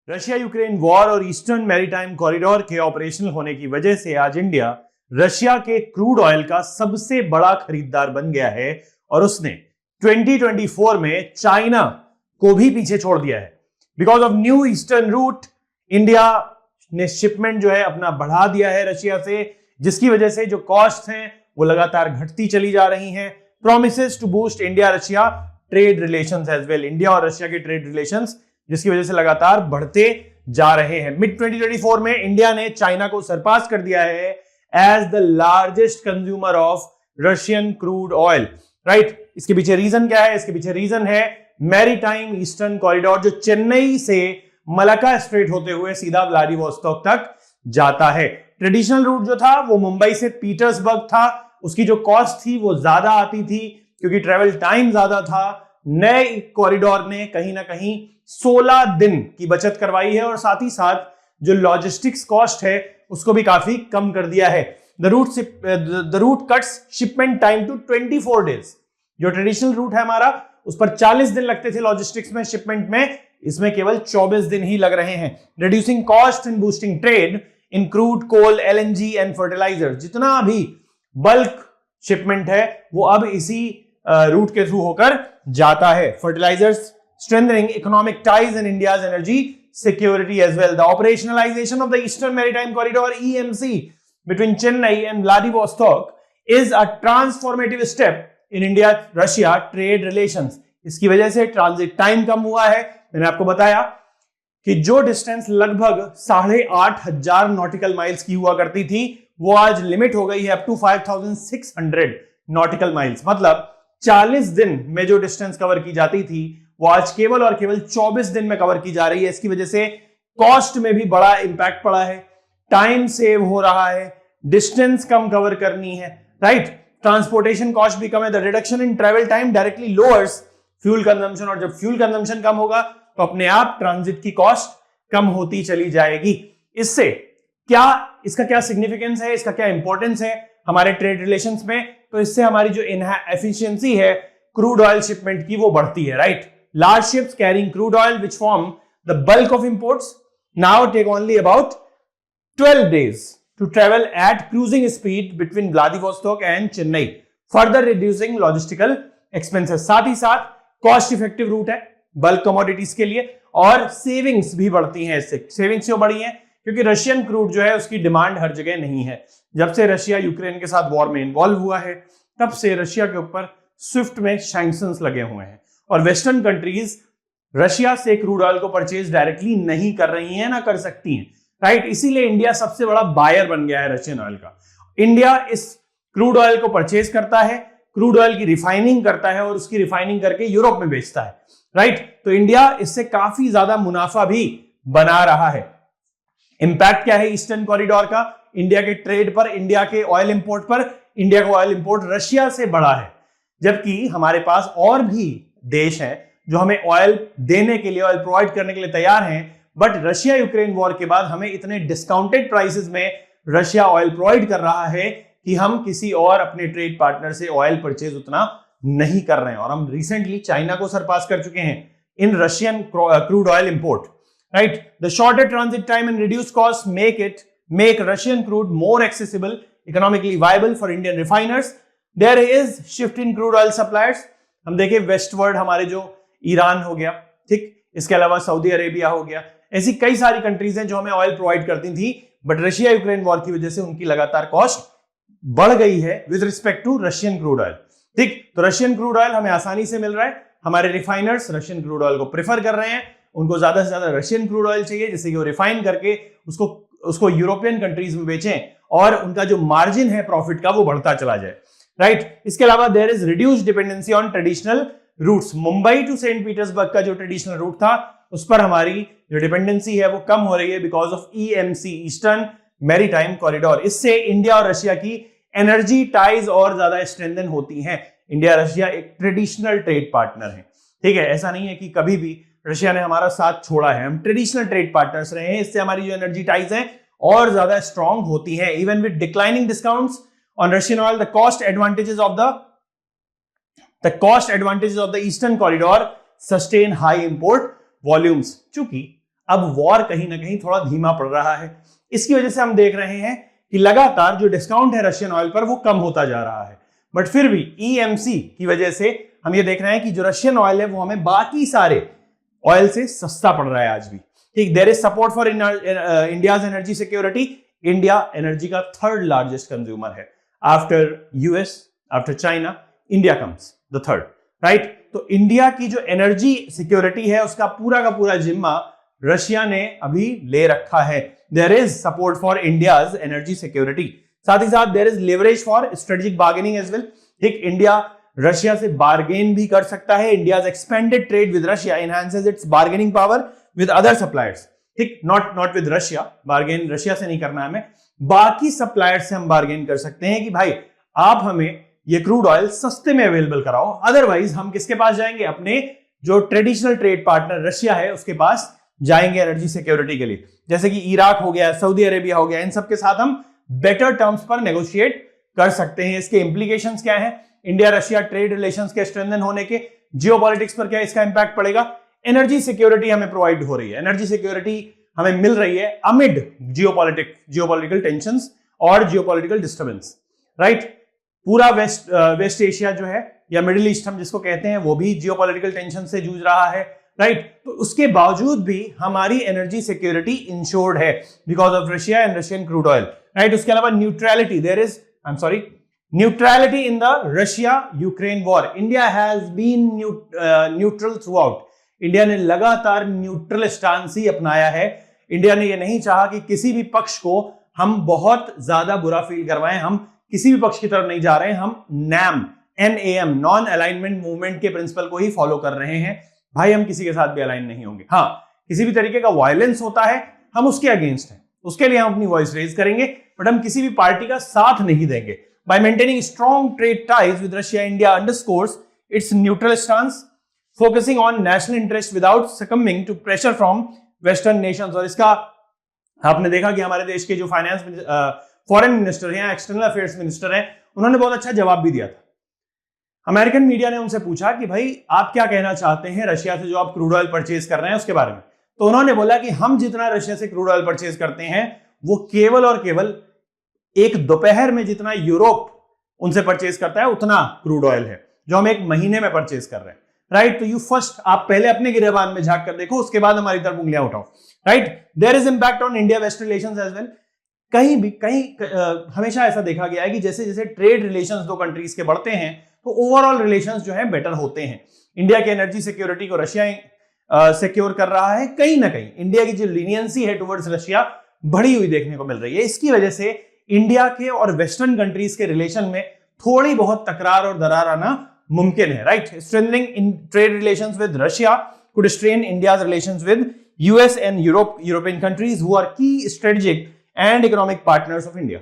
Russia Ukraine war और eastern maritime corridor के operational होने की वजह से आज इंडिया रशिया के क्रूड ऑयल का सबसे बड़ा खरीदार बन गया है और उसने 2024 में चाइना को भी पीछे छोड़ दिया है। Because of new eastern route India ने शिपमेंट जो है अपना बढ़ा दिया है रशिया से, जिसकी वजह से जो कॉस्ट हैं वो लगातार घटती चली जा रही हैं। Promises to boost India Russia trade relations as well, India और रशिया के ट्रेड रिलेशंस जिसकी वजह से लगातार बढ़ते जा रहे हैं। मिड 2024 में इंडिया ने चाइना को सरपास कर दिया है as the largest consumer of Russian crude oil. Right, इसके पीछे रीजन क्या है? इसके पीछे रीजन है मैरीटाइम ईस्टर्न कॉरिडोर, जो चेन्नई से मलाक्का स्ट्रेट होते हुए सीधा व्लादिवोस्तोक तक जाता है। ट्रेडिशनल रूट जो था वो मुंबई से पीटर्सबर्ग था, उसकी जो कॉस्ट थी वो ज्यादा आती थी क्योंकि ट्रेवल टाइम ज्यादा था। नए कॉरिडोर ने कहीं ना कहीं 16 दिन की बचत करवाई है और साथ ही साथ जो लॉजिस्टिक्स कॉस्ट है उसको भी काफी कम कर दिया है। The route cuts shipment time to 24 days. जो ट्रेडिशनल रूट है हमारा उस पर 40 दिन लगते थे लॉजिस्टिक्स में, शिपमेंट में इसमें केवल 24 दिन ही लग रहे हैं। Reducing cost and boosting trade in crude, coal, LNG and fertiliser. जितना भी बल्क शिपमेंट है वो अब इसी रूट के थ्रू होकर जाता है। Fertilisers strengthening economic ties and India's energy security as well. The operationalization of the Eastern Maritime Corridor (EMC) between Chennai and Vladivostok is a transformative step in India-Russia trade relations. इसकी वजह से transit time कम हुआ है। मैंने आपको बताया कि जो डिस्टेंस लगभग 8,500 नॉटिकल माइल्स की हुआ करती थी वो आज लिमिट हो गई है अप टू 5,600 नॉटिकल माइल्स। मतलब 40 दिन में जो डिस्टेंस कवर की जाती थी वो आज केवल और केवल 24 दिन में कवर की जा रही है। इसकी वजह से कॉस्ट में भी बड़ा इंपैक्ट पड़ा है, टाइम सेव हो रहा है, डिस्टेंस कम कवर करनी है। राइट, ट्रांसपोर्टेशन कॉस्ट भी कम है। The reduction in travel time directly lowers fuel consumption, और जब फ्यूल कंजम्पशन कम होगा तो अपने आप ट्रांजिट की कॉस्ट कम होती चली जाएगी। इससे इसका क्या सिग्निफिकेंस है, इसका क्या इंपॉर्टेंस है हमारे ट्रेड रिलेशंस में? तो इससे हमारी जो एफिशिएंसी है क्रूड ऑयल शिपमेंट की वो बढ़ती है। Right, large ships carrying crude oil which form the bulk of imports now take only about 12 days to travel at cruising speed between Vladivostok and Chennai, further reducing logistical expenses. साथ ही साथ cost effective root है bulk commodities के लिए और savings भी बढ़ती हैं। इससे सेविंग्स क्यों बढ़ी हैं? क्योंकि रशियन क्रूड जो है उसकी डिमांड हर जगह नहीं है। जब से रशिया यूक्रेन के साथ वॉर में इन्वॉल्व हुआ है तब से रशिया के ऊपर स्विफ्ट में सैंक्शंस लगे हुए हैं और वेस्टर्न कंट्रीज रशिया से क्रूड ऑयल को परचेज डायरेक्टली नहीं कर रही हैं, ना कर सकती हैं। राइट, इसीलिए इंडिया सबसे बड़ा बायर बन गया है रशियन ऑयल का। इंडिया इस क्रूड ऑयल को परचेज करता है, क्रूड ऑयल की रिफाइनिंग करता है और उसकी रिफाइनिंग करके यूरोप में बेचता है। राइट, तो इंडिया इससे काफी ज्यादा मुनाफा भी बना रहा है। इंपैक्ट क्या है ईस्टर्न कॉरिडोर का इंडिया के ट्रेड पर, इंडिया के ऑयल इंपोर्ट पर? इंडिया का ऑयल इंपोर्ट रशिया से बढ़ा है, जबकि हमारे पास और भी देश हैं जो हमें ऑयल देने के लिए, ऑयल प्रोवाइड करने के लिए तैयार हैं। बट रशिया यूक्रेन वॉर के बाद हमें इतने डिस्काउंटेड प्राइसेस में रशिया ऑयल प्रोवाइड कर रहा है कि हम किसी और अपने ट्रेड पार्टनर से ऑयल परचेज उतना नहीं कर रहे हैं। और हम रिसेंटली चाइना को सरपास कर चुके हैं in Russian crude oil import. Right, the shorter transit time and reduce cost make Russian crude more accessible, economically viable for Indian refiners. There is shift in crude oil suppliers. हम देखें westward हमारे जो Iran हो गया, ठीक, इसके अलावा Saudi Arabia हो गया, ऐसी कई सारी कंट्रीज हैं जो हमें ऑयल प्रोवाइड करती थी। बट रशिया यूक्रेन वॉर की वजह से उनकी लगातार कॉस्ट बढ़ गई है with respect to Russian crude oil. ठीक, तो रशियन क्रूड ऑयल हमें आसानी से मिल रहा है। हमारे रिफाइनर्स रशियन क्रूड ऑयल को प्रेफर कर रहे हैं, उनको ज्यादा से ज्यादा रशियन क्रूड ऑयल चाहिए जिससे कि वो रिफाइन करके उसको यूरोपियन कंट्रीज में बेचें और उनका जो मार्जिन है प्रॉफिट का वो बढ़ता चला जाए। राइट, इसके अलावा there is reduced dependency on traditional routes. Mumbai to Saint Petersburg का जो ट्रेडिशनल रूट था उस पर हमारी जो डिपेंडेंसी है वो कम हो रही है because of EMC, eastern maritime corridor. इससे इंडिया और रशिया की एनर्जी टाइज और ज्यादा स्ट्रेंथन होती हैं। इंडिया रशिया एक ट्रेडिशनल ट्रेड पार्टनर है। ठीक है, ऐसा नहीं है कि कभी भी रशिया ने हमारा साथ छोड़ा है, हम ट्रेडिशनल ट्रेड पार्टनर्स रहे हैं। इससे हमारी जो एनर्जी टाइज है और ज्यादा स्ट्रॉन्ग होती है। Even with declining discounts on Russian oil, the cost advantages of the eastern corridor sustain high import volumes. चूंकि अब वॉर कहीं ना कहीं थोड़ा धीमा पड़ रहा है। इसकी वजह से हम देख रहे हैं कि लगातार जो डिस्काउंट है रशियन ऑयल पर वो कम होता जा रहा है। बट फिर भी ईएमसी की वजह से हम ये देख रहे हैं कि जो रशियन ऑयल है वो हमें बाकी सारे ऑयल से सस्ता पड़ रहा है आज भी। ठीक, there is support for India's energy security. India energy का थर्ड लार्जेस्ट कंज्यूमर है। After US, after China, India comes the third, right. तो इंडिया की जो एनर्जी सिक्योरिटी है उसका पूरा का पूरा जिम्मा रशिया ने अभी ले रखा है। There is support for India's energy security. साथ ही साथ there is leverage for strategic bargaining as well. ठीक, इंडिया रशिया से बार्गेन भी कर सकता है। India's expanded trade with Russia enhances its bargaining power with other suppliers. ठीक, not with Russia, bargain Russia से नहीं करना है हमें, बाकी सप्लायर्स से हम बार्गेन कर सकते हैं कि भाई आप हमें ये क्रूड ऑयल सस्ते में अवेलेबल कराओ। अदरवाइज हम किसके पास जाएंगे? अपने जो ट्रेडिशनल ट्रेड पार्टनर रशिया है उसके पास जाएंगे एनर्जी सिक्योरिटी के लिए। जैसे कि इराक हो गया, सऊदी अरेबिया हो गया, इन सब के साथ हम बेटर टर्म्स पर नेगोशिएट कर सकते हैं। इसके इंप्लीकेशंस क्या है? इंडिया रशिया ट्रेड रिलेशंस के स्ट्रेंथन होने के, जियोपॉलिटिक्स पर क्या इसका इंपैक्ट पड़ेगा? एनर्जी सिक्योरिटी हमें प्रोवाइड हो रही है, एनर्जी सिक्योरिटी हमें मिल रही है अमिड जियोपॉलिटिकल टेंशंस और जियोपॉलिटिकल डिस्टर्बेंस, राइट। पूरा वेस्ट एशिया जो है या मिडिल ईस्ट हम जिसको कहते हैं वो भी जियोपॉलिटिकल टेंशन से जूझ रहा है, राइट। तो उसके बावजूद भी हमारी एनर्जी सिक्योरिटी इंश्योर्ड है because of Russia and Russian crude oil, right. उसके अलावा neutrality, neutrality in the Russia Ukraine war. India has been neutral throughout. India ने लगातार न्यूट्रल स्टांस ही अपनाया है। इंडिया ने यह नहीं चाहा कि किसी भी पक्ष को हम बहुत ज्यादा बुरा फील करवाएं। हम किसी भी पक्ष की तरफ नहीं जा रहे हैं, हम NAM नॉन अलाइनमेंट मूवमेंट के प्रिंसिपल को ही फॉलो कर रहे हैं। भाई हम किसी के साथ भी अलाइन नहीं होंगे। हाँ, किसी भी तरीके का वायलेंस होता है हम उसके अगेंस्ट हैं, उसके लिए हम अपनी वॉइस रेज करेंगे, बट हम किसी भी पार्टी का साथ नहीं देंगे। By maintaining strong trade ties with Russia, India underscores its neutral stance, focusing on national interest without succumbing to pressure from western nations. और इसका आपने देखा कि हमारे देश के जो फाइनेंस फॉरेन मिनिस्टर हैं, एक्सटर्नल अफेयर्स मिनिस्टर हैं, उन्होंने बहुत अच्छा जवाब भी दिया था। अमेरिकन मीडिया ने उनसे पूछा कि भाई आप क्या कहना चाहते हैं रशिया से जो आप क्रूड ऑयल परचेज कर रहे हैं उसके बारे में। तो उन्होंने बोला कि हम जितना रशिया से क्रूड ऑयल परचेज करते हैं वो केवल और केवल एक दोपहर में जितना यूरोप उनसे परचेज करता है उतना क्रूड ऑयल है जो हम एक महीने में परचेज कर रहे हैं, राइट। तो यू फर्स्ट, आप पहले अपने गिरेबान में झांक कर देखो, उसके बाद हमारी तरफ उंगलियां उठाओ, right. There is impact on India west relations as well. हमेशा ऐसा देखा गया है कि जैसे जैसे ट्रेड रिलेशंस दो कंट्रीज के बढ़ते हैं तो ओवरऑल रिलेशंस जो है बेटर होते हैं। इंडिया की एनर्जी सिक्योरिटी को रशिया सिक्योर कर रहा है। कहीं ना कहीं इंडिया की जो लीनियंसी है टुवर्ड्स रशिया बढ़ी हुई देखने को मिल रही है। इसकी वजह से इंडिया के और वेस्टर्न कंट्रीज के रिलेशन में थोड़ी बहुत तकरार और दरार आना मुमकिन है, right. Strengthening in trade relations with Russia could strain India's relations with US and European countries who are key strategic and economic partners of India,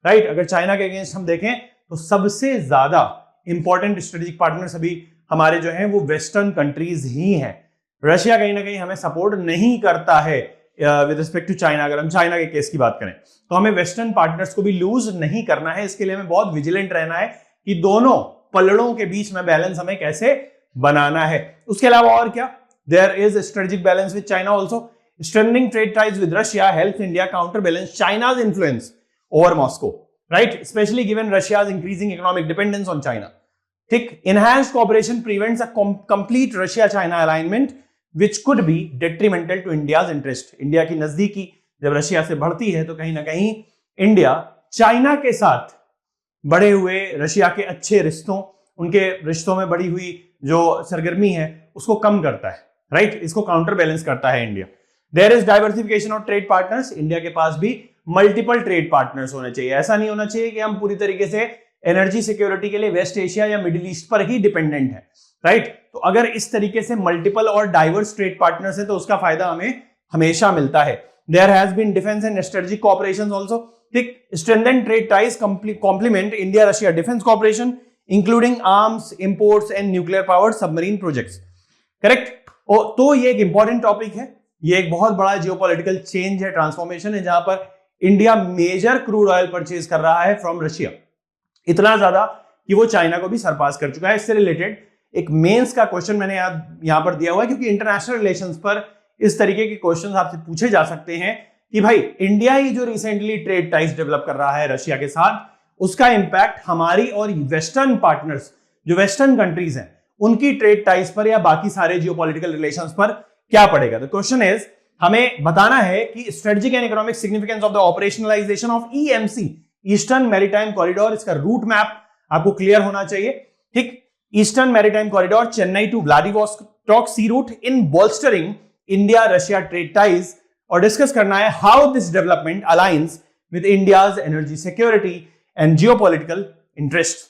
right. अगर चाइना के अगेंस्ट हम देखें तो सबसे ज्यादा इंपॉर्टेंट स्ट्रेटेजिक पार्टनर्स अभी हमारे जो हैं वो वेस्टर्न कंट्रीज ही हैं। रशिया कहीं ना कहीं हमें सपोर्ट नहीं करता है विद रिस्पेक्ट टू चाइना। अगर हम चाइना के केस की बात करें तो हमें वेस्टर्न पार्टनर्स को भी लूज नहीं करना है। इसके लिए हमें बहुत विजिलेंट रहना है कि दोनों पलड़ों के बीच में बैलेंस हमें कैसे बनाना है। उसके अलावा और क्या? There is strategic balance with China also. Strengthening trade ties with Russia helps India counterbalance China's influence over Moscow, right? Especially given Russia's increasing economic dependence on China. ठीक, enhanced cooperation prevents a complete Russia-China alignment, which could be detrimental to India's interest. India की नजदीकी जब Russia से बढ़ती है तो कहीं ना कहीं इंडिया चाइना के साथ बढ़े हुए रशिया के अच्छे रिश्तों, उनके रिश्तों में बढ़ी हुई जो सरगर्मी है उसको कम करता है, राइट। इसको काउंटर बैलेंस करता है India. There is diversification of trade partners. India के पास भी मल्टीपल ट्रेड पार्टनर्स होने चाहिए। ऐसा नहीं होना चाहिए कि हम पूरी तरीके से एनर्जी सिक्योरिटी के लिए वेस्ट एशिया या मिडिल ईस्ट पर ही डिपेंडेंट है, राइट। तो अगर इस तरीके से मल्टीपल और डाइवर्स ट्रेड पार्टनर्स है तो उसका फायदा हमें हमेशा मिलता है। There has been defence and strategic cooperation also. ठीक, strengthen trade ties complement India Russia defence cooperation including arms imports and nuclear powered submarine projects, correct. तो ये एक इंपॉर्टेंट टॉपिक है, ये एक बहुत बड़ा जियोपॉलिटिकल चेंज है, ट्रांसफॉर्मेशन है, जहां पर India major crude oil purchase कर रहा है फ्रॉम रशिया, इतना ज्यादा कि वो चाइना को भी सरपास कर चुका है। इससे रिलेटेड एक मेंस का क्वेश्चन मैंने यहां पर दिया हुआ है क्योंकि इंटरनेशनल रिलेशंस पर इस तरीके के क्वेश्चंस आपसे पूछे जा सकते हैं कि भाई इंडिया ही जो रिसेंटली ट्रेड टाइज डेवलप कर रहा है रशिया के साथ, उसका इंपैक्ट हमारी और वेस्टर्न पार्टनर्स, जो वेस्टर्न कंट्रीज हैं, उनकी ट्रेड टाइज पर या बाकी सारे जियोपॉलिटिकल रिलेशंस पर क्या पड़ेगा। द क्वेश्चन इज, हमें बताना है कि strategic and economic significance of the operationalisation of EMC, eastern maritime corridor, इसका रूट मैप आपको क्लियर होना चाहिए। ठीक, eastern maritime corridor, Chennai to Vladivostok sea route in bolstering India Russia trade ties, और डिस्कस करना है how this development aligns with India's energy security and geopolitical interests.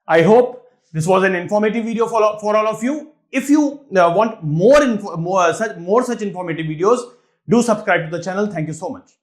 I hope this was an informative video for all of you. If you want more such informative videos, do subscribe to the channel. Thank you so much.